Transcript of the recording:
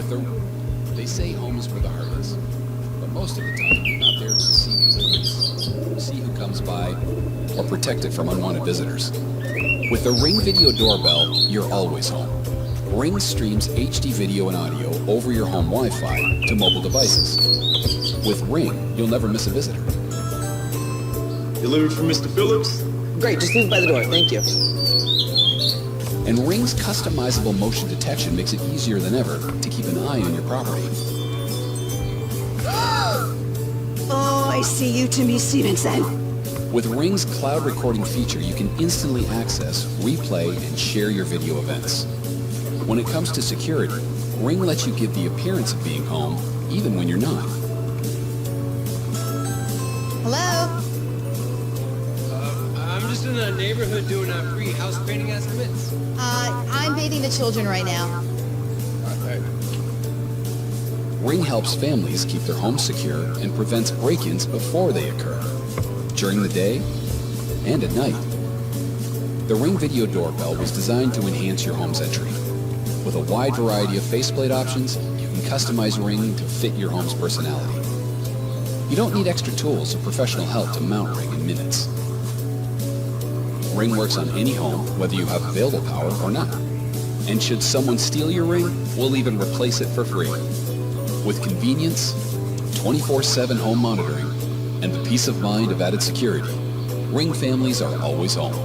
They say home is where the heart is, but most of the time you're not there to receive visitors, see who comes by, or protect it from unwanted visitors. With the Ring Video Doorbell, you're always home. Ring streams HD video and audio over your home Wi-Fi to mobile devices. With Ring, you'll never miss a visitor. Delivered from Mr. Phillips? Great, just leave by the door, thank you. And Ring's customizable motion detection makes it easier than ever to keep an eye on your property. Oh, I see you to me, Stevenson. With Ring's cloud recording feature, you can instantly access, replay, and share your video events. When it comes to security, Ring lets you give the appearance of being home, even when you're not. Hello? I'm just in the neighborhood doing free house painting estimates. I'm bathing the children right now. Okay. Ring helps families keep their homes secure and prevents break-ins before they occur, during the day and at night. The Ring Video Doorbell was designed to enhance your home's entry. With a wide variety of faceplate options, you can customize Ring to fit your home's personality. You don't need extra tools or professional help to mount Ring in minutes. Ring works on any home, whether you have available power or not. And should someone steal your Ring, we'll even replace it for free. With convenience, 24/7 home monitoring, and the peace of mind of added security, Ring families are always home.